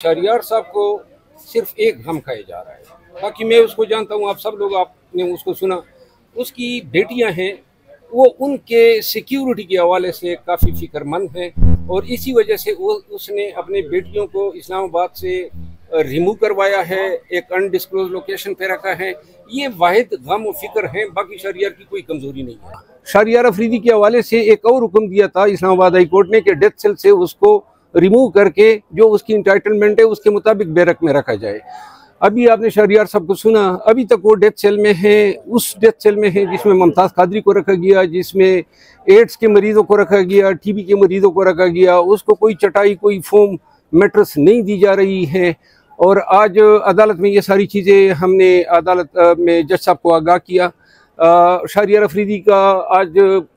शहरियार साहब को सिर्फ एक गम खाया जा रहा है। बाकी मैं उसको जानता हूँ, आप सब लोग आपने उसको सुना। उसकी बेटियां हैं, वो उनके सिक्योरिटी के हवाले से काफ़ी फिक्रमंद हैं और इसी वजह से वो उसने अपने बेटियों को इस्लामाबाद से रिमूव करवाया है, एक अनडिस्क्लोज लोकेशन पे रखा है। ये वाहिद गम और फिक्र है, बाकी शहरियार की कोई कमजोरी नहीं है। शहरियार अफरीदी के हवाले से एक और हुक्म दिया था इस्लामाबाद हाई कोर्ट ने कि डेथ सेल से उसको रिमूव करके जो उसकी इंटाइटलमेंट है उसके मुताबिक बैरक में रखा जाए। अभी आपने शहरियार साहब को सुना, अभी तक वो डेथ सेल में है, उस डेथ सेल में है जिसमें मुमताज़ कादरी को रखा गया, जिसमें एड्स के मरीजों को रखा गया, टीबी के मरीजों को रखा गया। उसको कोई चटाई, कोई फोम मैट्रेस नहीं दी जा रही है। और आज अदालत में ये सारी चीज़ें हमने अदालत में जज साहब को आगाह किया। शहरियार अफरीदी का आज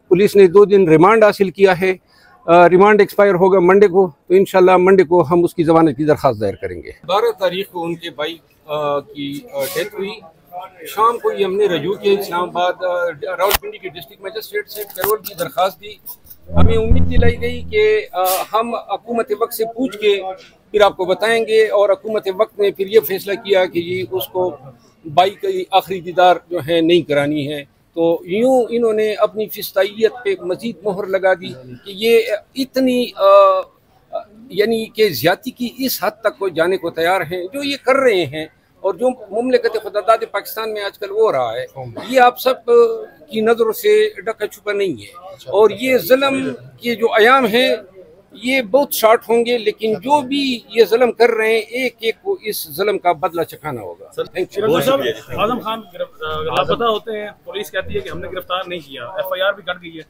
पुलिस ने 2 दिन रिमांड हासिल किया है। रिमांड एक्सपायर होगा मंडे को, तो इंशाल्लाह मंडे को हम उसकी जमानत की दरख्वास्त दायर करेंगे। 12 तारीख को उनके भाई की डेथ हुई। शाम को ही हमने रजू के इस्लामाबाद रावलपिंडी के डिस्ट्रिक्ट मजिस्ट्रेट से पैरोल की दरख्वास्त दी। हमें उम्मीद दिलाई गई कि हम हुकूमत वक्त से पूछ के फिर आपको बताएंगे, और हुकूमत वक्त ने फिर ये फैसला किया कि जी उसको भाई की आखिरी दीदार जो है नहीं करानी है। तो यूँ इन्होंने अपनी फिस्ताइयत पे मजीद मोहर लगा दी कि ये इतनी यानी कि ज़्यादती की इस हद तक को जाने को तैयार हैं जो ये कर रहे हैं। और जो मुमलिकत खुदादाद पाकिस्तान में आजकल हो रहा है, ये आप सब की नज़रों से ढका छुपा नहीं है। और ये जुल्म के जो आयाम हैं ये बहुत शॉर्ट होंगे, लेकिन जो भी ये जुल्म कर रहे हैं एक एक को इस जुल्म का बदला चखाना होगा। आजम खान लापता होते हैं, पुलिस कहती है कि हमने गिरफ्तार नहीं किया, FIR भी कट गई है।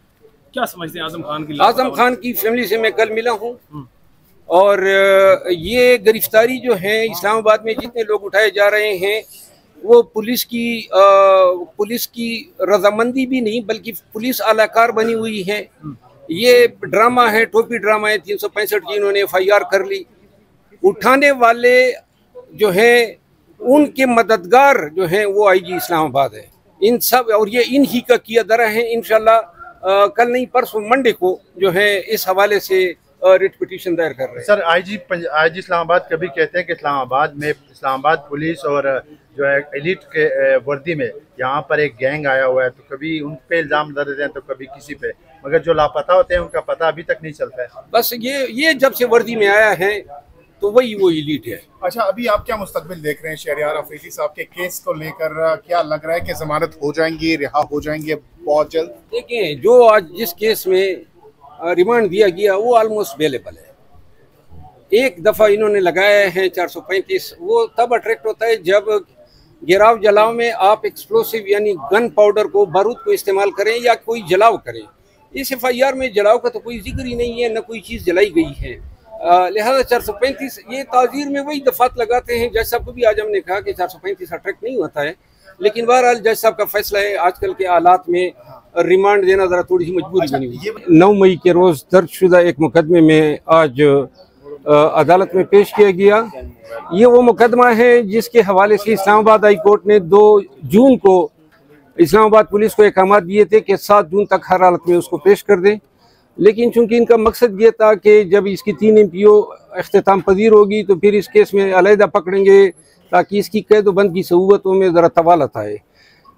क्या समझते हैं आजम खान की? आजम खान की फैमिली से मैं कल मिला हूँ और ये गिरफ्तारी जो है इस्लामाबाद में जितने लोग उठाए जा रहे हैं वो पुलिस की रजामंदी भी नहीं बल्कि पुलिस आलाकार बनी हुई है। ये ड्रामा है, टोपी ड्रामा है। 365 की इन्होंने FIR कर ली। उठाने वाले जो है उनके मददगार जो हैं वो IG इस्लामाबाद है। इन सब और ये इन्हीं का किया दरा है। इंशाल्लाह कल नहीं परसों मंडे को जो है इस हवाले से रिट पिटीशन दायर कर रहे हैं। सर IG इस्लामाबाद कभी कहते हैं कि इस्लामाबाद पुलिस और जो है एलिट के वर्दी में यहाँ पर एक गैंग आया हुआ है, तो कभी उन पे इल्ज़ाम लगा देते हैं तो कभी किसी पे, मगर जो लापता होते हैं उनका पता अभी तक नहीं चलता है। बस ये जब से वर्दी में आया है तो वही वो एलिट है। अच्छा, अभी आप क्या मुस्तकबिल देख रहे हैं शहरियार अफरीदी साहब के केस को लेकर? क्या लग रहा है कि जमानत हो जाएंगी, रिहा हो जाएंगे बहुत जल्द? देखिए, जो आज जिस केस में रिमांड दिया गया वो ऑलमोस्ट अवेलेबल है। एक दफ़ा इन्होंने लगाया है 435, वो तब अट्रैक्ट होता है जब गिराव जलाव में आप एक्सप्लोसिव यानी गन पाउडर को, बारूद को इस्तेमाल करें या कोई जलाव करें। इस FIR में जलाव का तो कोई जिक्र ही नहीं है, न कोई चीज़ जलाई गई है। लिहाजा 435 ये ताज़ीर में वही दफात लगाते हैं। जज साहब को भी आज हमने कहा कि 435 अट्रैक्ट नहीं होता है, लेकिन बहरहाल जज साहब का फैसला है। आजकल के हालात में रिमांड देना ज़रा थोड़ी सी मजबूरी बनी हुई। 9 मई के रोज़ दर्जशुदा एक मुकदमे में आज अदालत में पेश किया गया। ये वो मुकदमा है जिसके हवाले से इस्लामाबाद हाई कोर्ट ने 2 जून को इस्लामाबाद पुलिस को अहकामात दिए थे कि 7 जून तक हर हालत में उसको पेश कर दें। लेकिन चूंकि इनका मकसद ये था कि जब इसकी 3 MPO अख्तिताम पजीर होगी तो फिर इस केस में अलहदा पकड़ेंगे ताकि इसकी कैद-ओ-बंद की सहूलतों में ज़रा तवालत आए।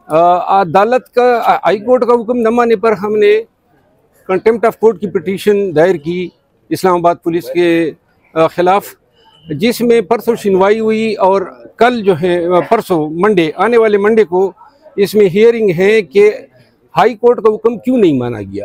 अदालत का हाई कोर्ट का हुक्म न मानने पर हमने कंटेम्प्ट ऑफ कोर्ट की पिटीशन दायर की इस्लामाबाद पुलिस के ख़िलाफ़, जिसमें परसों सुनवाई हुई और कल जो है परसों मंडे, आने वाले मंडे को इसमें हियरिंग है कि हाई कोर्ट का हुक्म क्यों नहीं माना गया।